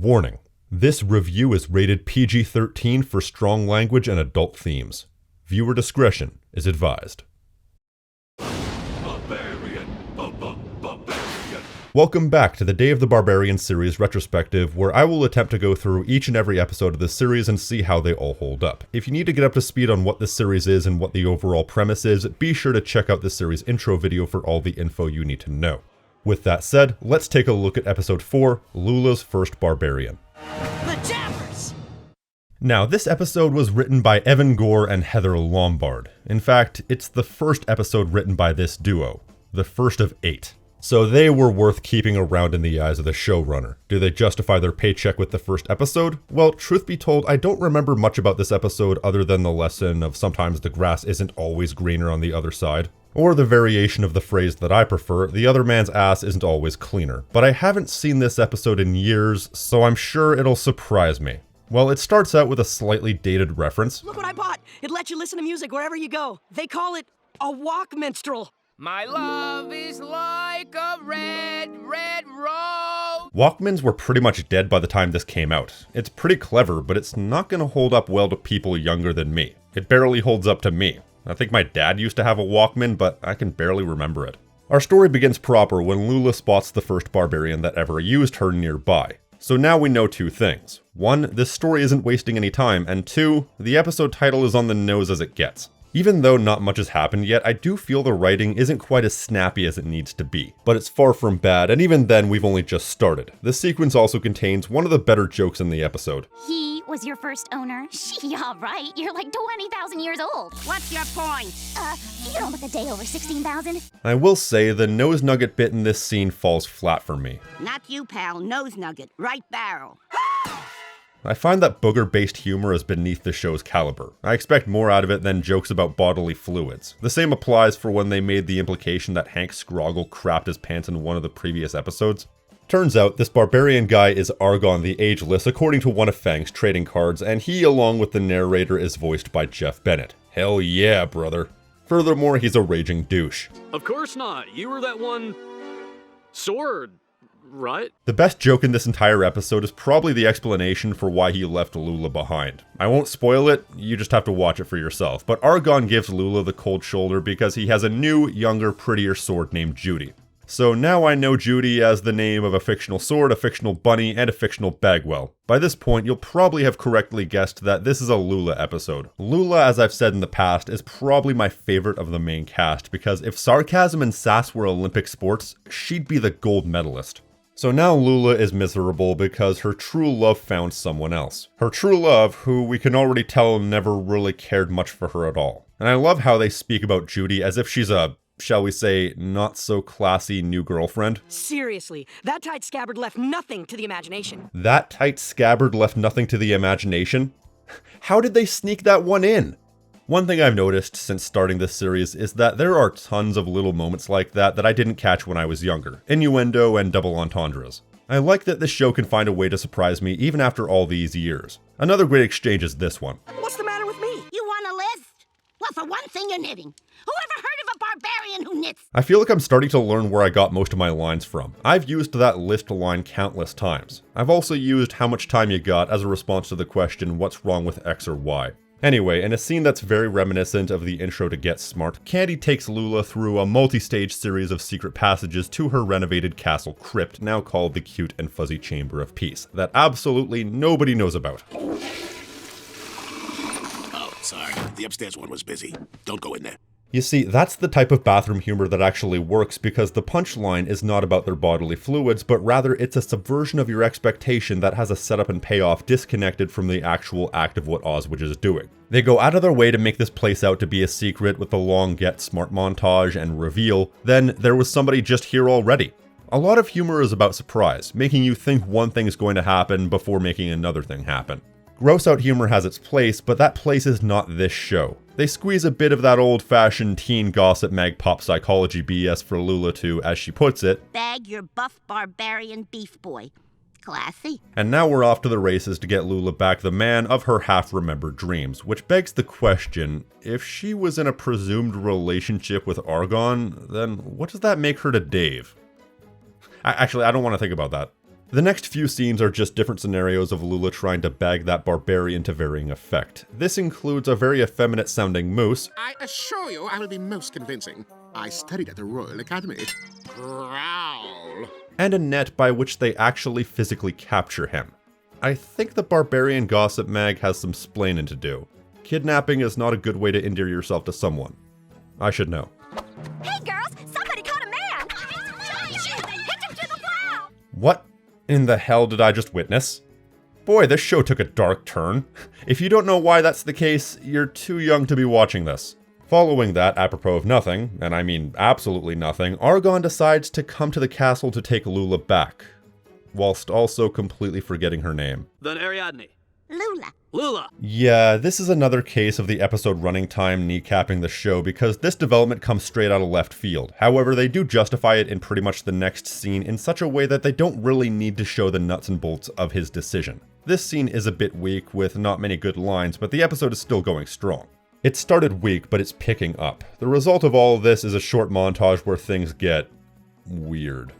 Warning: this review is rated PG-13 for strong language and adult themes. Viewer discretion is advised. Barbarian. Welcome back to the Day of the Barbarian series retrospective, where I will attempt to go through each and every episode of this series and see how they all hold up. If you need to get up to speed on what this series is and what the overall premise is, be sure to check out this series intro video for all the info you need to know. With that said, let's take a look at episode 4, Lula's First Barbarian. The Jammers! Now, this episode was written by Evan Gore and Heather Lombard. In fact, it's the first episode written by this duo, the first of 8. So they were worth keeping around in the eyes of the showrunner. Do they justify their paycheck with the first episode? Well, truth be told, I don't remember much about this episode other than the lesson of sometimes the grass isn't always greener on the other side. Or the variation of the phrase that I prefer, the other man's ass isn't always cleaner. But I haven't seen this episode in years, so I'm sure it'll surprise me. Well, it starts out with a slightly dated reference. Look what I bought! It lets you listen to music wherever you go. They call it a walk minstrel. My love is like a red rose. Walkmans were pretty much dead by the time this came out. It's pretty clever, but it's not gonna hold up well to people younger than me. It barely holds up to me. I think my dad used to have a Walkman, but I can barely remember it. Our story begins proper when Lula spots the first barbarian that ever used her nearby. So now we know 2 things. 1, this story isn't wasting any time, and 2, the episode title is on the nose as it gets. Even though not much has happened yet, I do feel the writing isn't quite as snappy as it needs to be. But it's far from bad, and even then we've only just started. This sequence also contains one of the better jokes in the episode. He was your first owner? Yeah, right. You're like 20,000 years old. What's your point? You don't look a day over 16,000. I will say the nose nugget bit in this scene falls flat for me. Not you, pal. Nose nugget. Right barrel. I find that booger-based humor is beneath the show's caliber. I expect more out of it than jokes about bodily fluids. The same applies for when they made the implication that Hank Scroggle crapped his pants in one of the previous episodes. Turns out, this barbarian guy is Argon The Ageless according to one of Fang's trading cards, and he, along with the narrator, is voiced by Jeff Bennett. Hell yeah, brother. Furthermore, he's a raging douche. Of course not. You were that one sword, right? The best joke in this entire episode is probably the explanation for why he left Lula behind. I won't spoil it, you just have to watch it for yourself, but Argon gives Lula the cold shoulder because he has a new, younger, prettier sword named Judy. So now I know Judy as the name of a fictional sword, a fictional bunny, and a fictional Bagwell. By this point, you'll probably have correctly guessed that this is a Lula episode. Lula, as I've said in the past, is probably my favorite of the main cast, because if sarcasm and sass were Olympic sports, she'd be the gold medalist. So now Lula is miserable because her true love found someone else. Her true love, who we can already tell never really cared much for her at all. And I love how they speak about Judy as if she's a, shall we say, not so classy new girlfriend. Seriously, that tight scabbard left nothing to the imagination. That tight scabbard left nothing to the imagination? How did they sneak that one in? One thing I've noticed since starting this series is that there are tons of little moments like that I didn't catch when I was younger. Innuendo and double entendres. I like that this show can find a way to surprise me even after all these years. Another great exchange is this one. What's the matter with me? You want a list? Well, for one thing, you're knitting. Who ever heard of a barbarian who knits? I feel like I'm starting to learn where I got most of my lines from. I've used that list line countless times. I've also used how much time you got as a response to the question, what's wrong with X or Y? Anyway, in a scene that's very reminiscent of the intro to Get Smart, Candy takes Lula through a multi-stage series of secret passages to her renovated castle crypt, now called the Cute and Fuzzy Chamber of Peace, that absolutely nobody knows about. Oh, sorry. The upstairs one was busy. Don't go in there. You see, that's the type of bathroom humor that actually works because the punchline is not about their bodily fluids, but rather it's a subversion of your expectation that has a setup and payoff disconnected from the actual act of what Ozwidge is doing. They go out of their way to make this place out to be a secret with the long Get Smart montage and reveal, then there was somebody just here already. A lot of humor is about surprise, making you think one thing is going to happen before making another thing happen. Gross out humor has its place, but that place is not this show. They squeeze a bit of that old-fashioned teen gossip mag pop psychology BS for Lula to, as she puts it, bag your buff barbarian beef boy. Classy. And now we're off to the races to get Lula back the man of her half-remembered dreams, which begs the question, if she was in a presumed relationship with Argon, then what does that make her to Dave? Actually, I don't want to think about that. The next few scenes are just different scenarios of Lula trying to bag that barbarian to varying effect. This includes a very effeminate sounding moose. I assure you I will be most convincing. I studied at the Royal Academy. Growl. And a net by which they actually physically capture him. I think the Barbarian Gossip Mag has some splaining to do. Kidnapping is not a good way to endear yourself to someone. I should know. Hey girls, somebody caught a man! Hit him to the plow! What in the hell did I just witness? Boy, this show took a dark turn. If you don't know why that's the case, you're too young to be watching this. Following that, apropos of nothing, and I mean absolutely nothing, Argon decides to come to the castle to take Lula back, whilst also completely forgetting her name. Then Ariadne. Lula. Lula. Yeah, this is another case of the episode running time kneecapping the show because this development comes straight out of left field. However, they do justify it in pretty much the next scene in such a way that they don't really need to show the nuts and bolts of his decision. This scene is a bit weak with not many good lines, but the episode is still going strong. It started weak, but it's picking up. The result of all of this is a short montage where things get weird.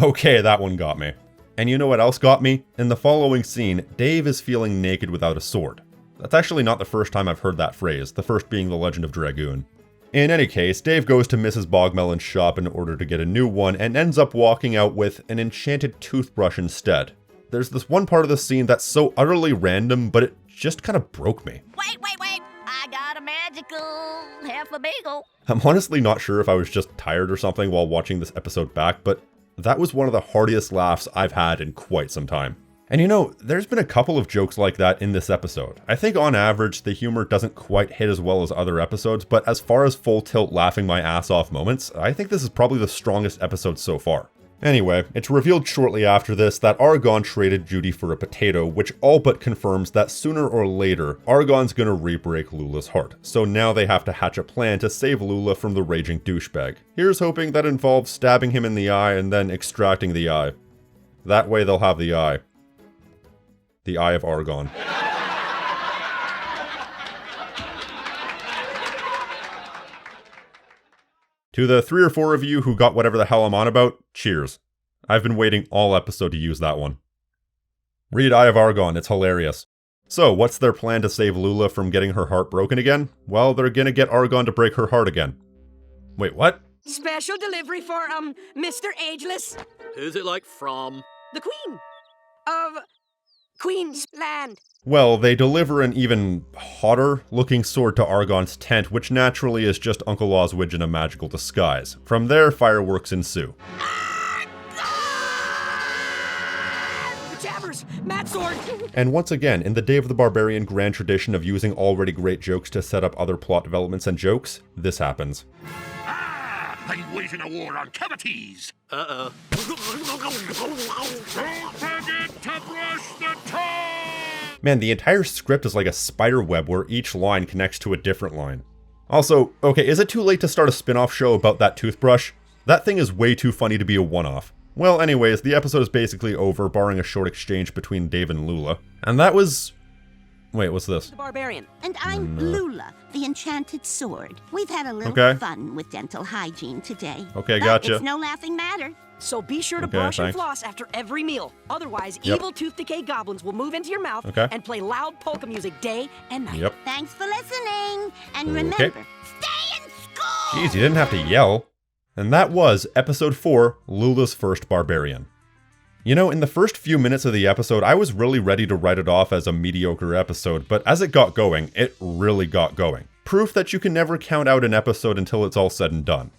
Okay, that one got me. And you know what else got me? In the following scene, Dave is feeling naked without a sword. That's actually not the first time I've heard that phrase, the first being The Legend of Dragoon. In any case, Dave goes to Mrs. Bogmelon's shop in order to get a new one and ends up walking out with an enchanted toothbrush instead. There's this one part of the scene that's so utterly random, but it just kind of broke me. Wait! I got a magical half a bagel. I'm honestly not sure if I was just tired or something while watching this episode back, but that was one of the heartiest laughs I've had in quite some time. And you know, there's been a couple of jokes like that in this episode. I think on average, the humor doesn't quite hit as well as other episodes, but as far as full tilt laughing my ass off moments, I think this is probably the strongest episode so far. Anyway, it's revealed shortly after this that Argon traded Judy for a potato, which all but confirms that sooner or later, Argon's gonna re-break Lula's heart. So now they have to hatch a plan to save Lula from the raging douchebag. Here's hoping that involves stabbing him in the eye and then extracting the eye. That way they'll have the eye. The Eye of Argon. To the 3 or 4 of you who got whatever the hell I'm on about, cheers. I've been waiting all episode to use that one. Read Eye of Argon, it's hilarious. So, what's their plan to save Lula from getting her heart broken again? Well, they're gonna get Argon to break her heart again. Wait, what? Special delivery for, Mr. Ageless. Who's it like from? The Queen of Queensland. Well, they deliver an even hotter looking sword to Argon's tent, which naturally is just Uncle Oswidge in a magical disguise. From there, fireworks ensue. Jabbers! Mad sword! And once again, in the Day of the Barbarian grand tradition of using already great jokes to set up other plot developments and jokes, this happens. I'm waging a war on cavities. Uh-oh. Don't forget to brush the tongue! Man, the entire script is like a spider web where each line connects to a different line. Also, okay, is it too late to start a spin-off show about that toothbrush? That thing is way too funny to be a one-off. Well, anyways, the episode is basically over, barring a short exchange between Dave and Lula. And that was... Wait, what's this? The Barbarian. And I'm Lula, the Enchanted Sword. We've had a little fun with dental hygiene today. Okay, but gotcha. It's no laughing matter. So be sure to Okay, brush and thanks. floss after every meal. Otherwise, Yep. evil tooth decay goblins will move into your mouth Okay. and play loud polka music day and night. Yep. Thanks for listening. And Okay. remember, stay in school! Jeez, you didn't have to yell. And that was episode 4, Lula's First Barbarian. You know, in the first few minutes of the episode, I was really ready to write it off as a mediocre episode, but as it got going, it really got going. Proof that you can never count out an episode until it's all said and done.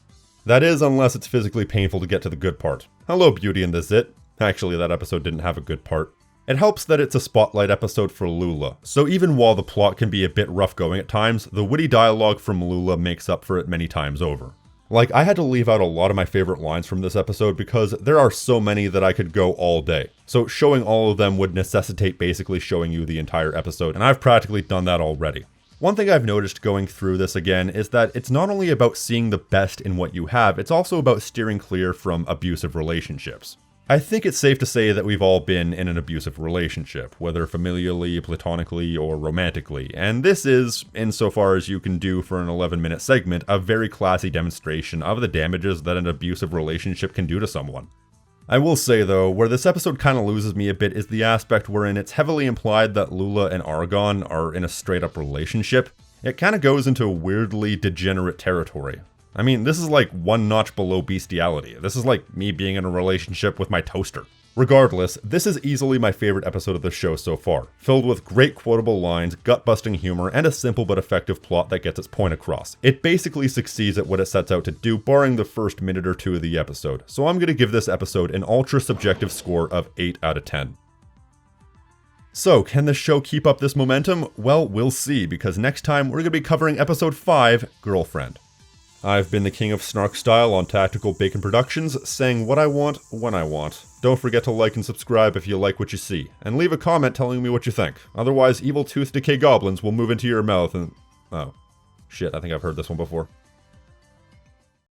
That is, unless it's physically painful to get to the good part. Hello, Beauty and the Zit. Actually, that episode didn't have a good part. It helps that it's a spotlight episode for Lula, so even while the plot can be a bit rough going at times, the witty dialogue from Lula makes up for it many times over. Like, I had to leave out a lot of my favorite lines from this episode because there are so many that I could go all day. So showing all of them would necessitate basically showing you the entire episode, and I've practically done that already. One thing I've noticed going through this again is that it's not only about seeing the best in what you have, it's also about steering clear from abusive relationships. I think it's safe to say that we've all been in an abusive relationship, whether familially, platonically, or romantically, and this is, insofar as you can do for an 11-minute segment, a very classy demonstration of the damages that an abusive relationship can do to someone. I will say though, where this episode kinda loses me a bit is the aspect wherein it's heavily implied that Lula and Argon are in a straight-up relationship. It kinda goes into weirdly degenerate territory. I mean, this is like one notch below bestiality. This is like me being in a relationship with my toaster. Regardless, this is easily my favorite episode of the show so far, filled with great quotable lines, gut-busting humor, and a simple but effective plot that gets its point across. It basically succeeds at what it sets out to do, barring the first minute or two of the episode, so I'm going to give this episode an ultra-subjective score of 8 out of 10. So, can this show keep up this momentum? Well, we'll see, because next time we're going to be covering episode 5, Girlfriend. I've been the king of snark style on Tactical Bacon Productions, saying what I want, when I want. Don't forget to like and subscribe if you like what you see, and leave a comment telling me what you think. Otherwise, evil tooth decay goblins will move into your mouth and... oh. Shit, I think I've heard this one before.